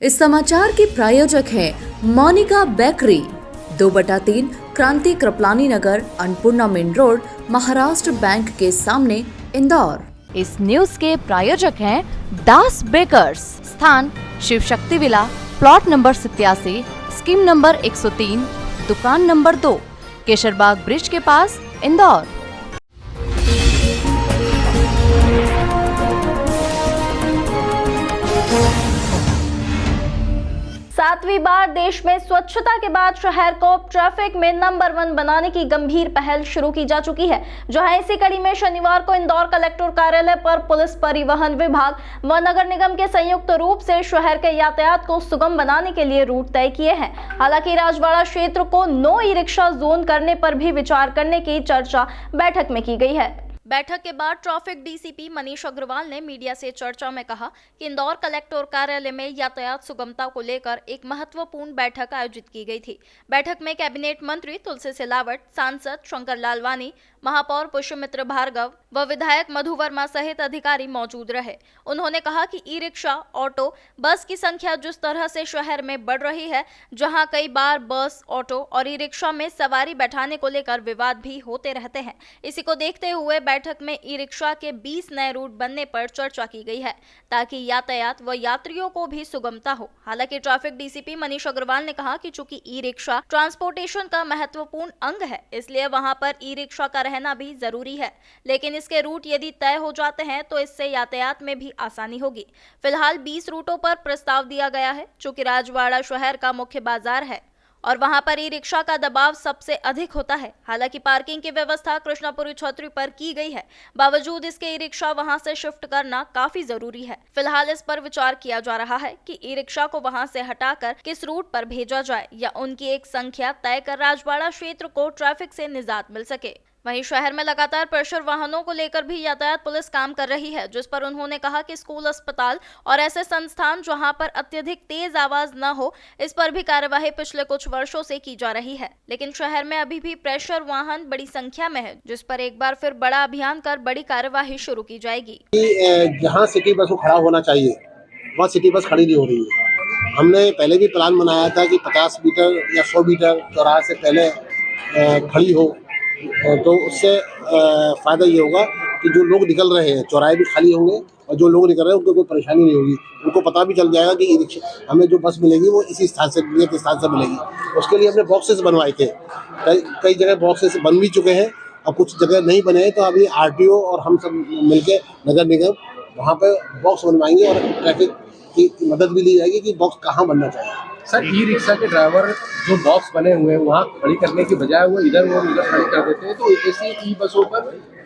इस समाचार के प्रायोजक हैं Monika bakery, 2/3 Kranti Kripalani Nagar, Annapurna main road, Maharashtra bank के सामने, इंदौर। इस न्यूज के प्रायोजक हैं दास बेकर्स, स्थान Shiv Shakti villa, plot number 87, scheme number 103, दुकान नंबर 2, केशरबाग ब्रिज के पास, इंदौर। सातवीं बार देश में स्वच्छता के बाद शहर को ट्रैफिक में नंबर 1 बनाने की गंभीर पहल शुरू की जा चुकी है, जहां इसी कड़ी में शनिवार को इंदौर कलेक्टर कार्यालय पर पुलिस, परिवहन विभाग व नगर निगम के संयुक्त रूप से शहर के यातायात को सुगम बनाने के लिए रूट तय किए हैं। हालांकि राजवाड़ा क्षेत्र को नो ई रिक्शा जोन करने पर भी विचार करने की चर्चा बैठक में की गई है। बैठक के बाद ट्रैफिक डीसीपी मनीष अग्रवाल ने मीडिया से चर्चा में कहा कि इंदौर कलेक्टर कार्यालय में यातायात सुगमता को लेकर एक महत्वपूर्ण बैठक आयोजित की गई थी। बैठक में कैबिनेट मंत्री तुलसी सिलावट, सांसद शंकर लालवानी, महापौर पुष्यमित्र भार्गव व विधायक मधु वर्मा सहित अधिकारी मौजूद रहे। उन्होंने कहा कि ई रिक्शा, ऑटो, बस की संख्या जिस तरह से शहर में बढ़ रही है, जहां कई बार बस, ऑटो और ई रिक्शा में सवारी बैठाने को लेकर विवाद भी होते रहते हैं। इसी को देखते हुए बैठक में ई रिक्शा के 20 नए रूट बनने पर चर्चा की गई है, ताकि यातायात व यात्रियों को भी सुगमता हो। हालांकि ट्रैफिक डीसीपी मनीष अग्रवाल ने कहा कि चूंकि ई रिक्शा ट्रांसपोर्टेशन का महत्वपूर्ण अंग है, इसलिए वहां पर ई रिक्शा का रहना भी जरूरी है, लेकिन इसके रूट यदि तय हो जाते हैं तो इससे यातायात में भी आसानी होगी। फिलहाल 20 रूटों पर प्रस्ताव दिया गया है। चूंकि राजवाड़ा शहर का मुख्य बाजार है और वहां पर ई रिक्शा का दबाव सबसे अधिक होता है। हालांकि पार्किंग की व्यवस्था कृष्णापुरी छतरी पर की गई है, बावजूद इसके ई रिक्शा वहां से शिफ्ट करना काफी जरूरी है। फिलहाल इस पर विचार किया जा रहा है कि ई रिक्शा को वहां से हटाकर किस रूट पर भेजा जाए या उनकी एक संख्या तय कर राजवाड़ा क्षेत्र को ट्रैफिक से निजात मिल सके। वहीं शहर में लगातार प्रेशर वाहनों को लेकर भी यातायात पुलिस काम कर रही है, जिस पर उन्होंने कहा कि स्कूल, अस्पताल और ऐसे संस्थान जहां पर अत्यधिक तेज आवाज न हो, इस पर भी कार्यवाही पिछले कुछ वर्षों से की जा रही है। लेकिन शहर में अभी भी प्रेशर वाहन बड़ी संख्या में है, जिस पर एक बार फिर बड़ा अभियान कर बड़ी कार्यवाही शुरू की जाएगी। जहाँ सिटी बस को खड़ा होना चाहिए, वहाँ सिटी बस खड़ी नहीं हो रही है। हमने पहले भी प्लान बनाया था कि 50 मीटर या 100 मीटर चौराहे से पहले खड़ी हो, तो उससे फ़ायदा ये होगा कि जो लोग निकल रहे हैं चौराहे भी खाली होंगे और जो लोग निकल रहे हैं उनको कोई परेशानी नहीं होगी। उनको पता भी चल जाएगा कि ई रिक्शा हमें जो बस मिलेगी वो इसी स्थान से मिलेगी। उसके लिए हमने बॉक्सेस बनवाए थे, कई जगह बॉक्सेस बन भी चुके हैं और कुछ जगह नहीं बने हैं। तो अभी आरटीओ और हम सब मिलके नगर निगम वहाँ पे बॉक्स बनवाएंगे और ट्रैफिक की मदद भी ली जाएगी कि बॉक्स कहाँ बनना चाहिए। सर, ई रिक्शा के ड्राइवर जो बॉक्स बने हुए हैं वहाँ खड़ी करने की बजाय वो इधर और उधर खड़ी कर देते हैं, तो ऐसी ई बसों पर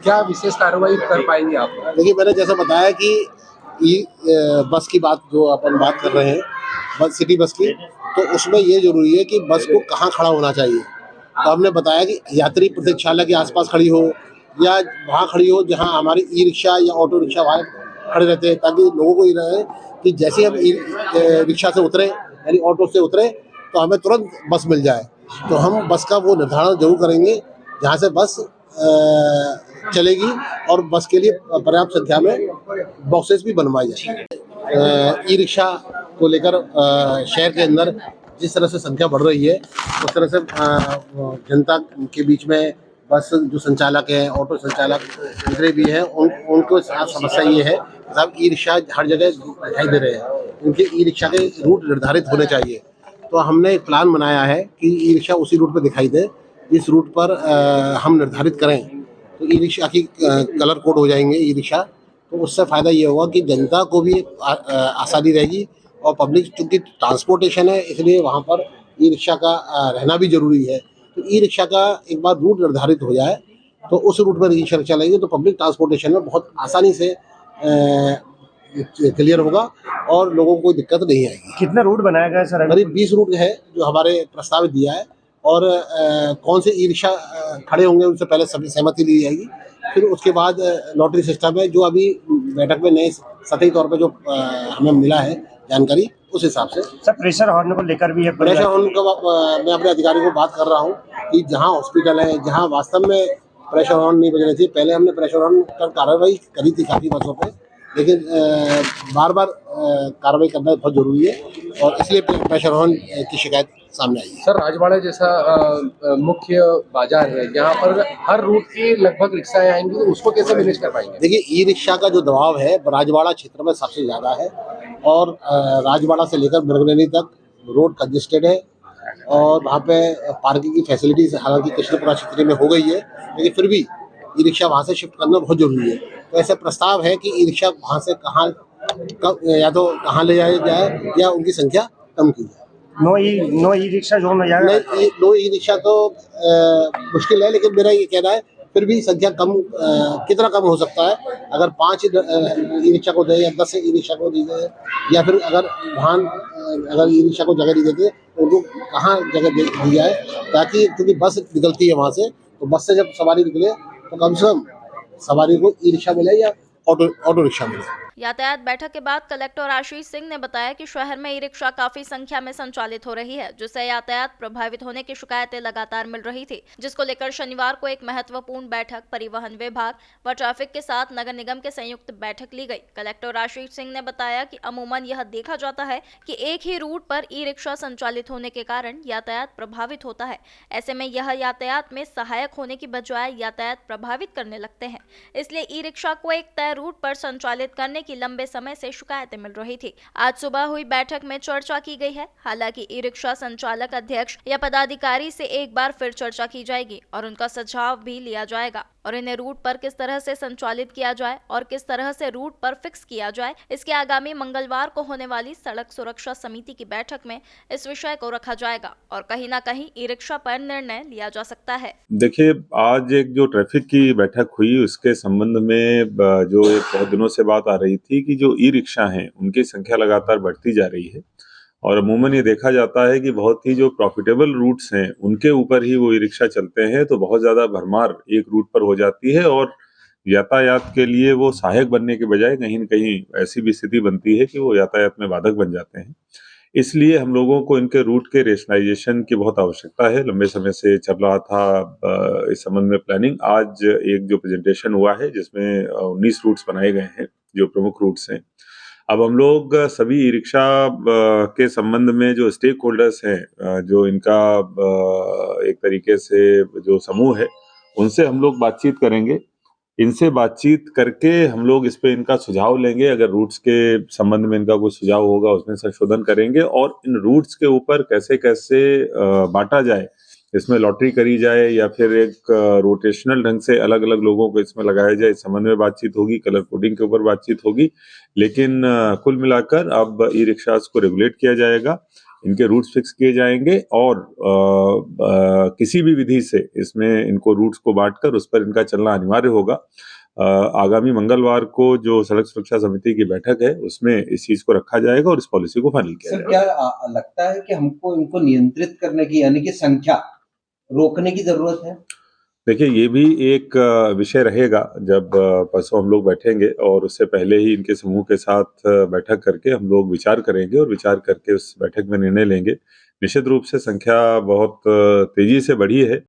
क्या विशेष कार्रवाई कर पाएंगे आप? देखिए, मैंने जैसा बताया कि ई बस की बात जो अपन बात कर रहे हैं, बस सिटी बस की, तो उसमें ये जरूरी है कि बस को कहाँ खड़ा होना चाहिए। तो हमने बताया कि यात्री प्रतीक्षालय के आसपास खड़ी हो या वहाँ खड़ी हो जहाँ हमारी ई रिक्शा या ऑटो रिक्शा वाले खड़े रहते हैं, ताकि लोगों को ये रहे कि जैसे हम ई रिक्शा से उतरे यानी ऑटो से उतरे तो हमें तुरंत बस मिल जाए। तो हम बस का वो निर्धारण जरूर करेंगे जहाँ से बस चलेगी और बस के लिए पर्याप्त संख्या में बॉक्सेस भी बनवाए जाएंगे। ई रिक्शा को लेकर शहर के अंदर जिस तरह से संख्या बढ़ रही है, उस तरह से जनता के बीच में बस जो संचालक हैं, ऑटो संचालक जितने भी हैं, उनको समस्या ये है कि साहब ई रिक्शा हर जगह दिखाई दे रहे हैं, उनके ई रिक्शा के रूट निर्धारित होने चाहिए। तो हमने एक प्लान बनाया है कि ई रिक्शा उसी रूट पर दिखाई दे, जिस रूट पर हम निर्धारित करें तो ई रिक्शा की कलर कोड हो जाएंगे ई रिक्शा। तो उससे फ़ायदा ये होगा कि जनता को भी आसानी रहेगी और पब्लिक, चूँकि ट्रांसपोर्टेशन है इसलिए वहाँ पर ई रिक्शा का रहना भी ज़रूरी है। तो ई रिक्शा का एक बार रूट निर्धारित हो जाए तो उस रूट पर ई रिक्शा चलेगी तो पब्लिक ट्रांसपोर्टेशन में बहुत आसानी से क्लियर होगा और लोगों को कोई दिक्कत नहीं आएगी। कितना रूट बनाया गया सर? करीब 20 रूट है जो हमारे प्रस्तावित दिया है, और कौन से ई रिक्शा खड़े होंगे उनसे पहले सभी सहमति ली जाएगी। फिर उसके बाद लॉटरी सिस्टम है, जो अभी बैठक में नए सतही तौर पर जो हमें मिला है जानकारी, उस हिसाब से। सर, प्रेशर हॉर्न को लेकर भी है? प्रेशर हॉर्न का मैं अपने अधिकारी को बात कर रहा हूँ कि जहाँ हॉस्पिटल है, जहाँ वास्तव में प्रेशर हॉर्न नहीं बजने चाहिए, पहले हमने प्रेशर हॉर्न पर कार्रवाई करी थी काफ़ी बसों पे, लेकिन बार बार कार्रवाई करना बहुत ज़रूरी है। और इसलिए प्रेशर हॉर्न की शिकायत सामने आई है। सर, राजवाड़ा जैसा मुख्य बाजार है, यहाँ पर हर रूट की लगभग रिक्शाएं आएंगी, तो उसको कैसे मैनेज कर पाएंगे? देखिए, ई रिक्शा का जो दबाव है राजवाड़ा क्षेत्र में सबसे ज़्यादा है और राजवाड़ा से लेकर मृगनैनी तक रोड कंजेस्टेड है और वहाँ पे पार्किंग की फैसिलिटीज हालांकि कृष्णपुरा क्षेत्र में हो गई है, लेकिन फिर भी ई रिक्शा वहाँ से शिफ्ट करना बहुत जरूरी है। तो ऐसा प्रस्ताव है कि ई रिक्शा वहाँ से या तो कहाँ ले जाया जाए या उनकी संख्या कम की जाए। नो ई रिक्शा जोन में जाएगा। नहीं, नो ई रिक्शा तो मुश्किल है, लेकिन मेरा ये कहना है फिर भी संख्या कम कितना कम हो सकता है। अगर 5 ई रिक्शा को दे या 10 ई रिक्शा को दे या फिर अगर वाहन अगर ई रिक्शा को जगह नहीं देते तो उनको कहाँ जगह दी जाए, ताकि क्योंकि बस निकलती है वहाँ से, तो बस से जब सवारी निकले तो कम से कम सवारी को ई रिक्शा मिले या ऑटो रिक्शा मिले। यातायात बैठक के बाद कलेक्टर आशीष सिंह ने बताया कि शहर में ई रिक्शा काफी संख्या में संचालित हो रही है, जिससे यातायात प्रभावित होने की शिकायतें लगातार मिल रही थी, जिसको लेकर शनिवार को एक महत्वपूर्ण बैठक परिवहन विभाग व ट्रैफिक के साथ नगर निगम के संयुक्त बैठक ली गई। कलेक्टर आशीष सिंह ने बताया कि अमूमन यह देखा जाता है कि एक ही रूट पर ई रिक्शा संचालित होने के कारण यातायात प्रभावित होता है। ऐसे में यह यातायात में सहायक होने की बजाय यातायात प्रभावित करने लगते हैं, इसलिए ई रिक्शा को एक तय रूट पर संचालित करने की लंबे समय से शिकायतें मिल रही थी। आज सुबह हुई बैठक में चर्चा की गई है। हालांकि ई रिक्शा संचालक अध्यक्ष या पदाधिकारी से एक बार फिर चर्चा की जाएगी और उनका सुझाव भी लिया जाएगा और इन्हें रूट पर किस तरह से संचालित किया जाए और किस तरह से रूट पर फिक्स किया जाए, इसके आगामी मंगलवार को होने वाली सड़क सुरक्षा समिति की बैठक में इस विषय को रखा जाएगा और कहीं ना कहीं ई रिक्शा पर निर्णय लिया जा सकता है। देखिए, आज एक जो ट्रैफिक की बैठक हुई उसके संबंध में जो एक बहुत दिनों से बात आ रही थी कि जो ई रिक्शा हैं उनकी संख्या लगातार बढ़ती जा रही है और अमूमन ये देखा जाता है कि बहुत ही जो प्रॉफिटेबल रूट्स हैं उनके ऊपर ही वो ई रिक्शा चलते हैं, तो बहुत ज़्यादा भरमार एक रूट पर हो जाती है और यातायात के लिए वो सहायक बनने के बजाय कहीं न कहीं ऐसी भी स्थिति बनती है कि वो यातायात में बाधक बन जाते हैं। इसलिए हम लोगों को इनके रूट के रेशनलाइजेशन की बहुत आवश्यकता है। लंबे समय से चल रहा था इस संबंध में प्लानिंग। आज एक जो प्रेजेंटेशन हुआ है जिसमें 19 रूट्स बनाए गए हैं जो प्रमुख रूट्स हैं। अब हम लोग सभी ई रिक्शा के संबंध में जो स्टेक होल्डर्स हैं, जो इनका एक तरीके से जो समूह है, उनसे हम लोग बातचीत करेंगे। इनसे बातचीत करके हम लोग इस पे इनका सुझाव लेंगे। अगर रूट्स के संबंध में इनका कोई सुझाव होगा उसमें संशोधन करेंगे और इन रूट्स के ऊपर कैसे कैसे बांटा जाए, इसमें लॉटरी करी जाए या फिर एक रोटेशनल ढंग से अलग अलग लोगों को इसमें लगाया जाए, इस संबंध में बातचीत होगी। कलर कोडिंग के ऊपर बातचीत होगी, लेकिन कुल मिलाकर अब ई रिक्शास को रेगुलेट किया जाएगा, इनके रूट्स फिक्स किए जाएंगे और किसी भी विधि से इसमें इनको रूट्स को बांटकर उस पर इनका चलना अनिवार्य होगा। आगामी मंगलवार को जो सड़क सुरक्षा समिति की बैठक है उसमें इस चीज को रखा जाएगा और इस पॉलिसी को फाइनल किया जाएगा। सर, क्या लगता है कि हमको इनको नियंत्रित करने की यानी कि संख्या रोकने की जरूरत है? देखिए, ये भी एक विषय रहेगा जब परसों हम लोग बैठेंगे और उससे पहले ही इनके समूह के साथ बैठक करके हम लोग विचार करेंगे और विचार करके उस बैठक में निर्णय लेंगे। निश्चित रूप से संख्या बहुत तेजी से बढ़ी है।